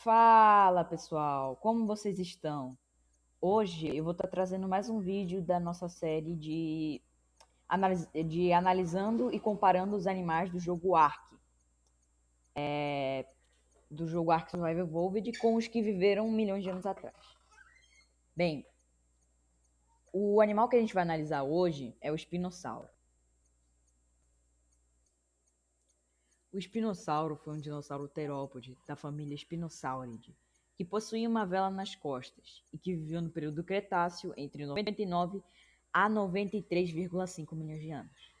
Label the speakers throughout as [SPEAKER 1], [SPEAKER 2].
[SPEAKER 1] Fala pessoal, como vocês estão? Hoje eu vou estar trazendo mais um vídeo da nossa série de analisando e comparando os animais do jogo Ark Survival Evolved com os que viveram milhões de anos atrás. Bem, o animal que a gente vai analisar hoje é o espinossauro. O espinossauro foi um dinossauro terópode da família Spinosauridae, que possuía uma vela nas costas e que viveu no período Cretáceo entre 99 a 93,5 milhões de anos.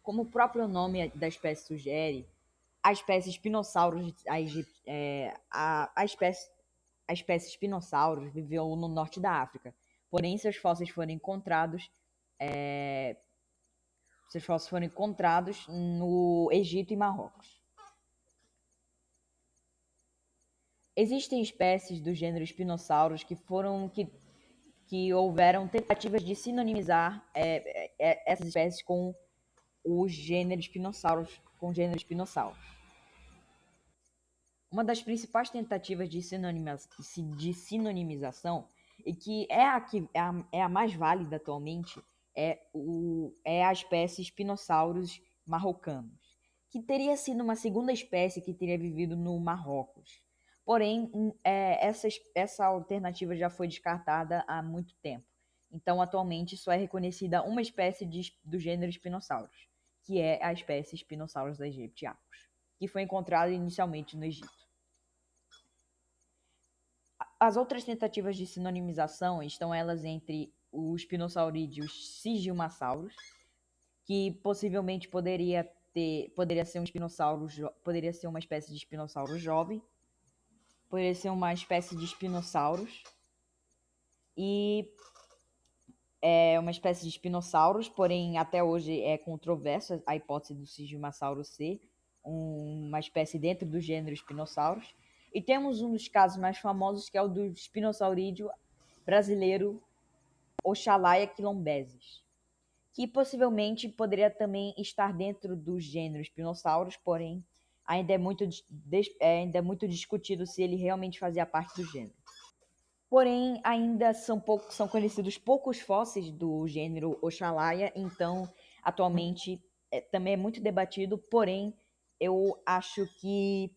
[SPEAKER 1] Como o próprio nome da espécie sugere, a espécie Spinosaurus, a espécie Spinosaurus viveu no norte da África, porém seus fósseis foram encontrados no Egito e Marrocos. Existem espécies do gênero Spinosaurus que houveram tentativas de sinonimizar essas espécies com o gênero Spinosaurus. Uma das principais tentativas de sinonimização, e que é a mais válida atualmente, é a espécie Spinosaurus marrocanos, que teria sido uma segunda espécie que teria vivido no Marrocos. Porém, essa alternativa já foi descartada há muito tempo. Então, atualmente, só é reconhecida uma espécie do gênero Spinosaurus, que é a espécie Spinosaurus aegyptiacus, que foi encontrada inicialmente no Egito. As outras tentativas de sinonimização estão elas entre o Spinosauridae e os Sigilomasaurus, que possivelmente poderia ser poderia ser uma espécie de espinossauro jovem, poderia ser uma espécie de Spinosaurus e uma espécie de Spinosaurus, porém até hoje é controversa a hipótese do Sigilomasaurus ser uma espécie dentro do gênero Spinosaurus. E temos um dos casos mais famosos, que é o do espinosaurídeo brasileiro Oxalaia quilombensis, que possivelmente poderia também estar dentro do gênero Spinosaurus, porém ainda é muito discutido se ele realmente fazia parte do gênero. Porém, ainda são conhecidos poucos fósseis do gênero Oxalaia, então atualmente também é muito debatido, porém eu acho que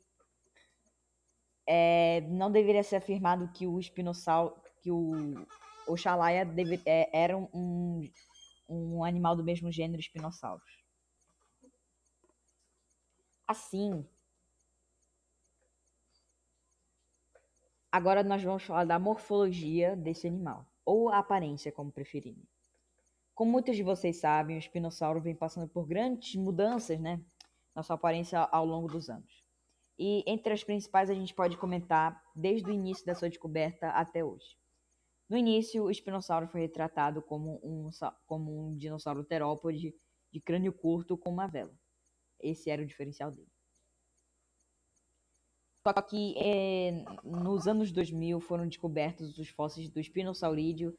[SPEAKER 1] não deveria ser afirmado que o Oxalaia era um animal do mesmo gênero Spinosaurus. Assim, agora nós vamos falar da morfologia desse animal, ou a aparência, como preferirem. Como muitos de vocês sabem, o espinossauro vem passando por grandes mudanças, né, na sua aparência ao longo dos anos. E entre as principais a gente pode comentar desde o início da sua descoberta até hoje. No início, o espinossauro foi retratado como um dinossauro terópode de crânio curto com uma vela. Esse era o diferencial dele. Só que nos anos 2000 foram descobertos os fósseis do Spinosauridae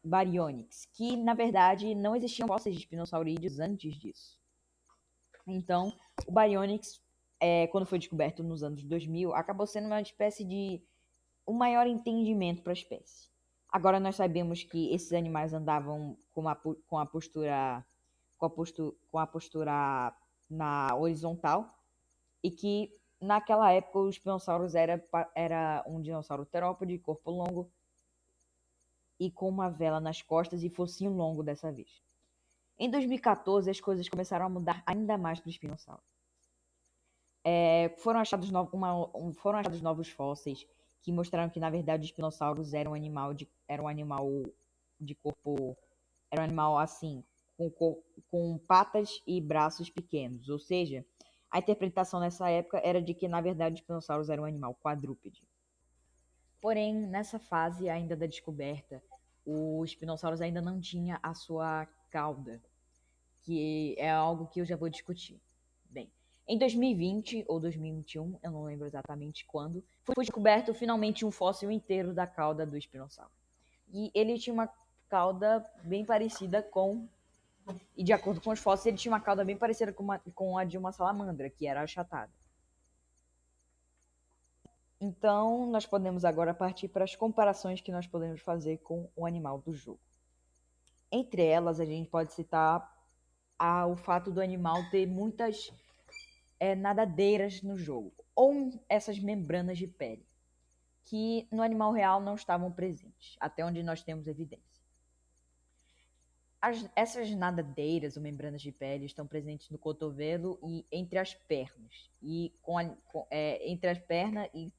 [SPEAKER 1] baryonyx, que na verdade não existiam fósseis de espinosaurídeos antes disso. Então, o baryonyx, quando foi descoberto nos anos 2000, acabou sendo uma espécie de um maior entendimento para a espécie. Agora nós sabemos que esses animais andavam com a postura na horizontal, e que naquela época o Spinosaurus era um dinossauro terópode de corpo longo e com uma vela nas costas e focinho longo dessa vez. Em 2014 as coisas começaram a mudar ainda mais para o espinossauro. Foram achados novos fósseis que mostraram que na verdade o Spinosaurus era um animal assim, com patas e braços pequenos, ou seja, a interpretação nessa época era de que na verdade o Spinosaurus era um animal quadrúpede. Porém, nessa fase ainda da descoberta, o Spinosaurus ainda não tinha a sua cauda, que é algo que eu já vou discutir. Bem, em 2020 ou 2021, eu não lembro exatamente quando, foi descoberto finalmente um fóssil inteiro da cauda do espinossauro. E ele tinha uma cauda bem parecida e de acordo com os fósseis, ele tinha uma cauda bem parecida com a de uma salamandra, que era achatada. Então, nós podemos agora partir para as comparações que nós podemos fazer com o animal do jogo. Entre elas, a gente pode citar o fato do animal ter muitas nadadeiras no jogo, ou essas membranas de pele, que no animal real não estavam presentes, até onde nós temos evidência. Essas nadadeiras ou membranas de pele estão presentes no cotovelo e entre as pernas, entre as pernas e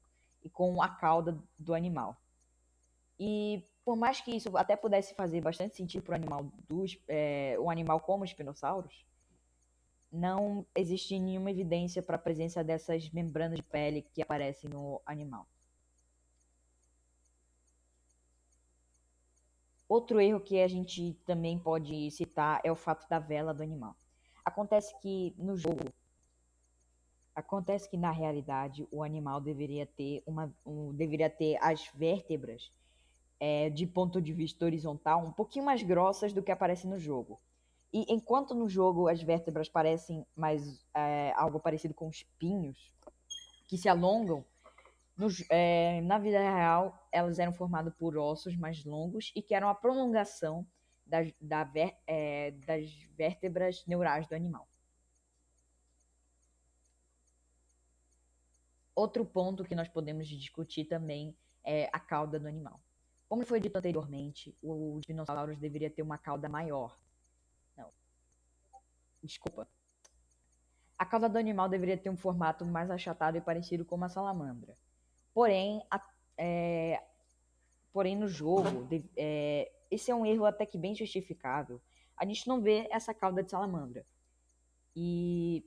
[SPEAKER 1] com a cauda do animal. E por mais que isso até pudesse fazer bastante sentido para um animal como os espinossauros, não existe nenhuma evidência para a presença dessas membranas de pele que aparecem no animal. Outro erro que a gente também pode citar é o fato da vela do animal. Acontece que no jogo, acontece que na realidade o animal deveria ter as vértebras de ponto de vista horizontal um pouquinho mais grossas do que aparece no jogo. E enquanto no jogo as vértebras parecem mais algo parecido com espinhos que se alongam, na vida real elas eram formadas por ossos mais longos e que eram a prolongação das vértebras neurais do animal. Outro ponto que nós podemos discutir também é a cauda do animal. Como foi dito anteriormente, os dinossauros deveriam ter uma cauda maior. Não, desculpa. A cauda do animal deveria ter um formato mais achatado e parecido com uma salamandra. Porém, no jogo, esse é um erro até que bem justificável. A gente não vê essa cauda de salamandra. E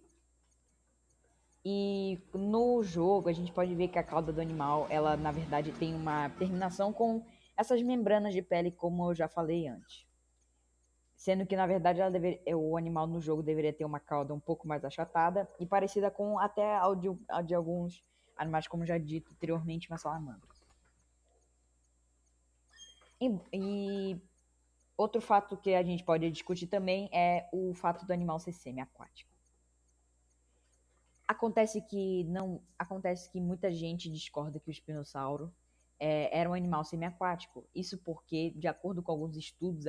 [SPEAKER 1] no jogo a gente pode ver que a cauda do animal, ela na verdade tem uma terminação com essas membranas de pele, como eu já falei antes. Sendo que na verdade o animal no jogo deveria ter uma cauda um pouco mais achatada e parecida com até a de alguns animais, como já dito anteriormente, uma salamandra. E outro fato que a gente pode discutir também é o fato do animal ser semi-aquático. Acontece que muita gente discorda que o espinossauro era um animal semiaquático. Isso porque, de acordo com alguns estudos,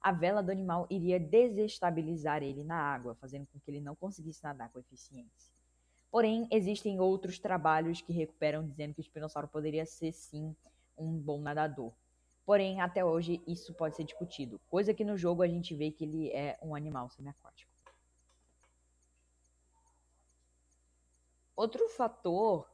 [SPEAKER 1] a vela do animal iria desestabilizar ele na água, fazendo com que ele não conseguisse nadar com eficiência. Porém, existem outros trabalhos que recuperam dizendo que o espinossauro poderia ser sim um bom nadador. Porém, até hoje isso pode ser discutido, coisa que no jogo a gente vê que ele é um animal semiaquático. Outro fator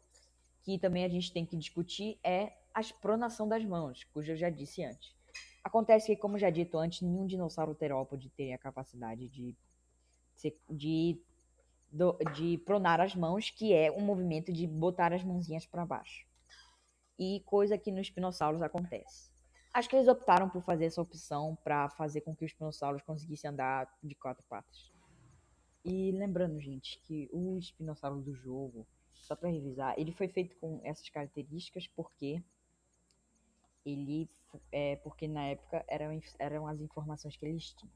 [SPEAKER 1] que também a gente tem que discutir é a pronação das mãos, cujo eu já disse antes. Acontece que, como já dito antes, nenhum dinossauro terópode teria a capacidade de pronar as mãos, que é um movimento de botar as mãozinhas para baixo. E coisa que nos espinossauros acontece. Acho que eles optaram por fazer essa opção para fazer com que os espinossauros conseguissem andar de quatro patas. E lembrando, gente, que o espinossauro do jogo, só para revisar, ele foi feito com essas características porque na época eram as informações que eles tinham.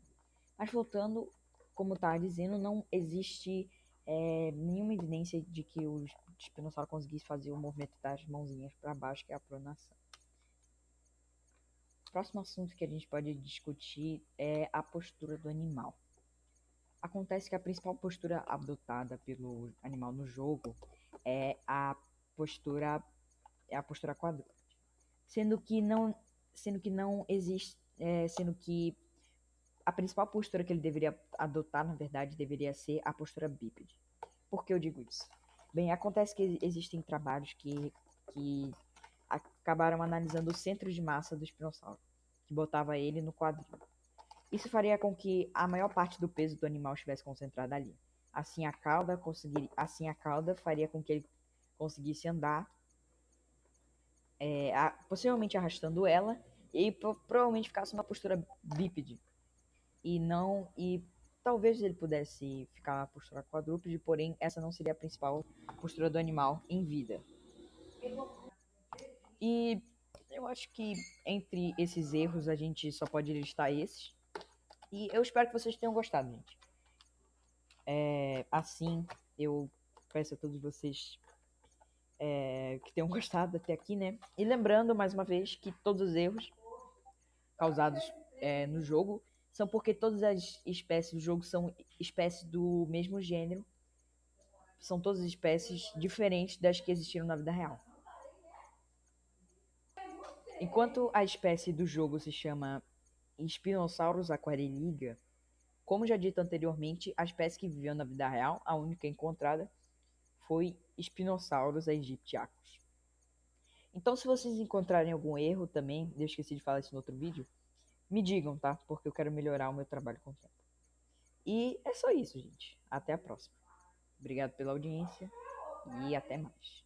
[SPEAKER 1] Mas voltando, como estava dizendo, não existe nenhuma evidência de que o espinossauro conseguisse fazer o movimento das mãozinhas para baixo, que é a pronação. O próximo assunto que a gente pode discutir é a postura do animal. Acontece que a principal postura adotada pelo animal no jogo é a postura quadrúpede, sendo que a principal postura que ele deveria adotar, na verdade, deveria ser a postura bípede. Por que eu digo isso? Bem, acontece que existem trabalhos que acabaram analisando o centro de massa do espinossauro, que botava ele no quadril. Isso faria com que a maior parte do peso do animal estivesse concentrada ali. Assim a cauda faria com que ele conseguisse andar, possivelmente arrastando ela, e provavelmente ficasse numa postura bípede. E talvez ele pudesse ficar na postura quadrúpede, porém essa não seria a principal postura do animal em vida. E eu acho que entre esses erros a gente só pode listar esses. E eu espero que vocês tenham gostado, gente. Assim, eu peço a todos vocês que tenham gostado até aqui, né? E lembrando, mais uma vez, que todos os erros causados no jogo são porque todas as espécies do jogo são espécies do mesmo gênero. São todas espécies diferentes das que existiram na vida real. Enquanto a espécie do jogo se chama Spinosaurus aquareliga, como já dito anteriormente, a espécie que viveu na vida real, a única encontrada, foi Spinosaurus aegyptiacus. Então, se vocês encontrarem algum erro também, eu esqueci de falar isso no outro vídeo, me digam, tá? Porque eu quero melhorar o meu trabalho com o tempo. E é só isso, gente. Até a próxima. Obrigado pela audiência e até mais.